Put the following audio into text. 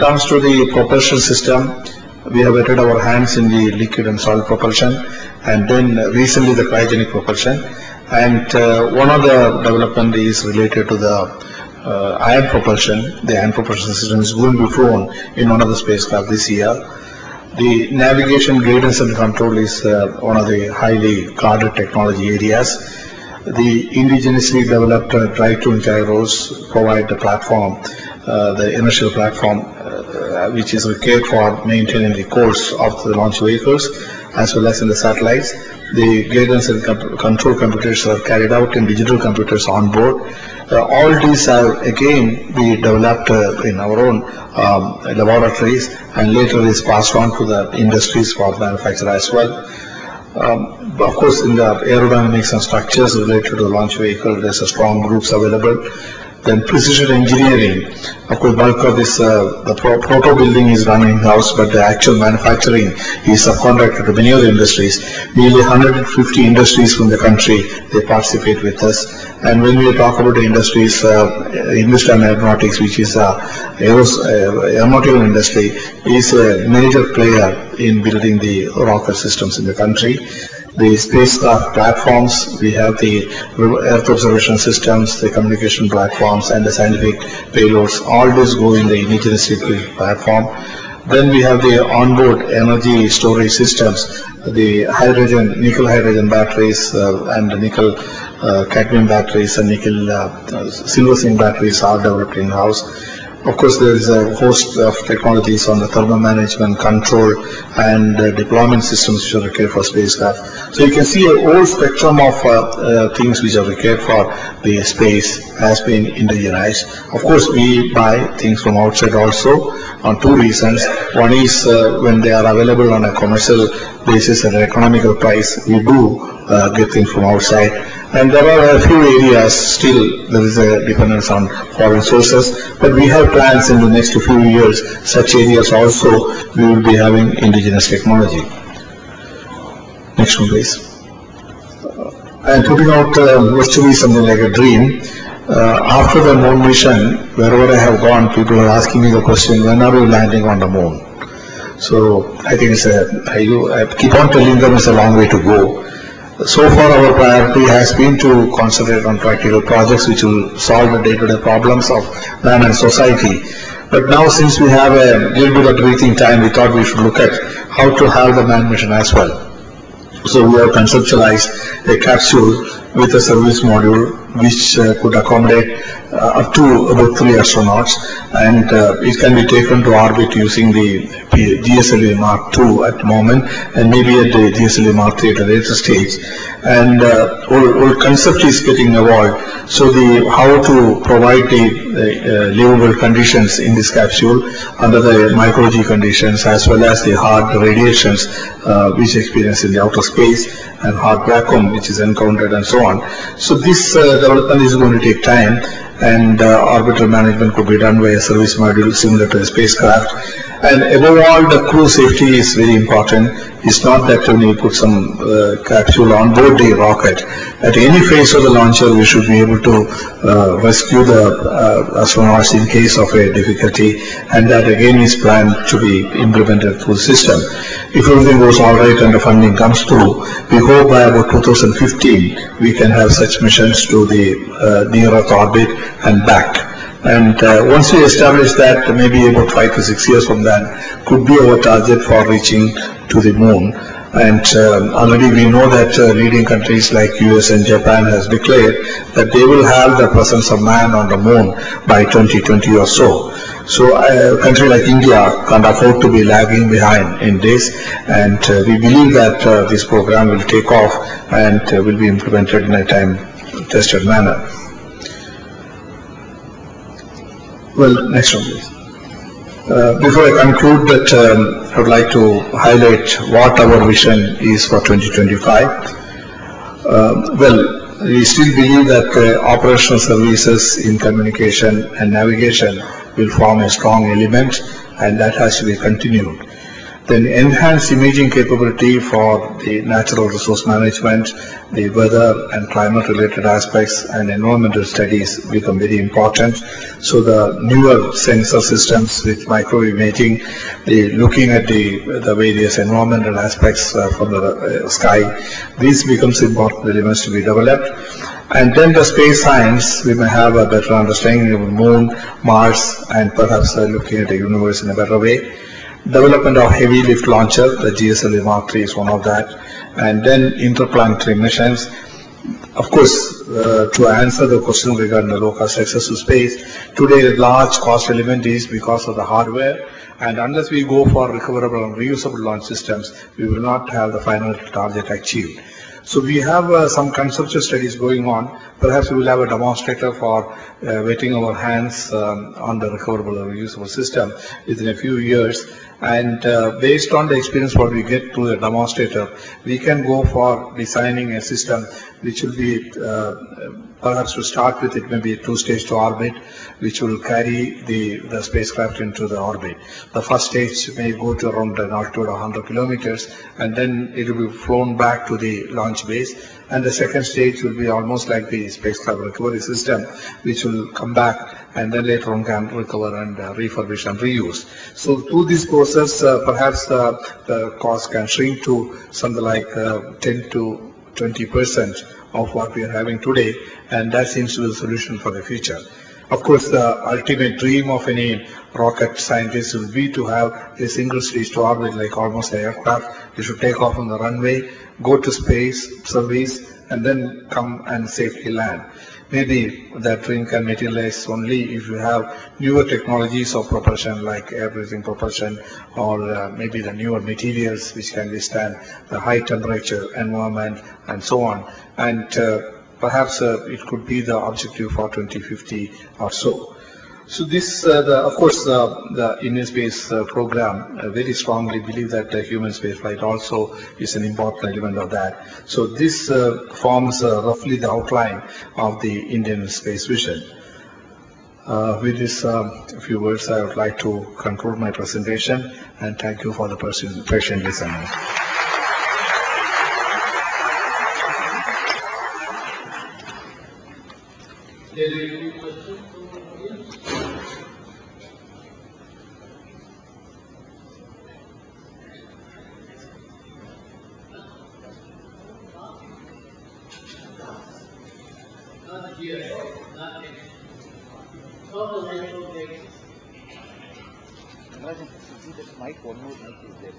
comes to the propulsion system, we have wetted our hands in the liquid and solid propulsion, and then recently the cryogenic propulsion. And one of the development is related to the ion propulsion. The ion propulsion system is going to be flown in one of the spacecraft this year. The navigation, guidance and control is one of the highly guarded technology areas. The indigenously developed drive-tune gyros provide the platform, the inertial platform, which is required for maintaining the course of the launch vehicles as well as in the satellites. The guidance and control computers are carried out in digital computers on board. All these have again been developed in our own laboratories, and later is passed on to the industries for manufacture as well. Of course, in the aerodynamics and structures related to the launch vehicle, there's a strong groups available. Then precision engineering, of course, bulk of this, the proto building is done in-house, but the actual manufacturing is subcontracted to many other industries. Nearly 150 industries from the country, they participate with us. And when we talk about the industries, Hindustan Aeronautics, which is aeronautical industry, is a major player in building the rocket systems in the country. The spacecraft platforms, we have the Earth observation systems, the communication platforms, and the scientific payloads. All these go in the indigenously built platform. Then we have the onboard energy storage systems, the hydrogen, nickel hydrogen batteries, and the nickel cadmium batteries and nickel silver zinc batteries are developed in-house. Of course, there is a host of technologies on the thermal management, control, and deployment systems which are required for spacecraft. So you can see a whole spectrum of things which are required for the space has been indigenized. Of course, we buy things from outside also on two reasons. One is when they are available on a commercial basis at an economical price, we do get things from outside. And there are a few areas still there is a dependence on foreign sources, but we have plans in the next few years, such areas also we will be having indigenous technology. Next one please. I am putting out virtually something like a dream. After the moon mission, wherever I have gone, people are asking me the question, when are you landing on the moon? So I think it's I keep on telling them it's a long way to go. So far our priority has been to concentrate on practical projects which will solve the day-to-day problems of man and society. But now since we have a little bit of breathing time, we thought we should look at how to have the manned mission as well. So we have conceptualized a capsule with a service module which could accommodate up to about 3 astronauts, and it can be taken to orbit using the GSLV Mark II at the moment, and maybe at the GSLV Mark III at a later stage. And whole concept is getting evolved. So how to provide the livable conditions in this capsule under the micro-G conditions, as well as the hard radiations which experience in the outer space, and hard vacuum which is encountered, and so on. So this development is going to take time, and orbital management could be done by a service module similar to a spacecraft. And above all, the crew safety is very important. It's not that when you put some capsule on board the rocket, at any phase of the launcher we should be able to rescue the astronauts in case of a difficulty, and that again is planned to be implemented through the system. If everything goes all right and the funding comes through, we hope by about 2015 we can have such missions to the near Earth orbit and back. And once we establish that, maybe about 5 to 6 years from that could be our target for reaching to the moon. And already we know that leading countries like US and Japan has declared that they will have the presence of man on the moon by 2020 or so. So a country like India can't afford to be lagging behind in this, and we believe that this program will take off and will be implemented in a time-tested manner. Well, next one please. Before I conclude that, I would like to highlight what our vision is for 2025. Well, we still believe that operational services in communication and navigation will form a strong element, and that has to be continued. Then enhanced imaging capability for the natural resource management, the weather and climate related aspects and environmental studies become very important. So the newer sensor systems with microwave imaging, looking at the various environmental aspects from the sky, this becomes important elements to be developed. And then the space science, we may have a better understanding of the moon, Mars, and perhaps looking at the universe in a better way. Development of heavy lift launcher, the GSLV Mark III is one of that. And then interplanetary missions. Of course, to answer the question regarding the low-cost access to space, today the large cost element is because of the hardware. And unless we go for recoverable and reusable launch systems, we will not have the final target achieved. So we have some conceptual studies going on. Perhaps we will have a demonstrator for wetting our hands on the recoverable or reusable system within a few years. And based on the experience what we get through the demonstrator, we can go for designing a system which will be perhaps to start with, it may be a two-stage to orbit, which will carry the spacecraft into the orbit. The first stage may go to around an altitude of 100 kilometers, and then it will be flown back to the launch base. And the second stage will be almost like the spacecraft recovery system, which will come back and then later on can recover and refurbish and reuse. So through this process, perhaps the cost can shrink to something like 10 to 20% of what we are having today, and that seems to be the solution for the future. Of course, the ultimate dream of any rocket scientist will be to have a single stage to orbit, like almost an aircraft. You should take off on the runway, go to space, service, and then come and safely land. Maybe that dream can materialize only if you have newer technologies of propulsion, like air-breathing propulsion, or maybe the newer materials which can withstand the high temperature environment and so on. And perhaps it could be the objective for 2050 or so. So this, of course, the Indian Space Program very strongly believe that human space flight also is an important element of that. So this forms roughly the outline of the Indian space vision. With this few words, I would like to conclude my presentation, and thank you for the patient listening. Mic, one more mic is there.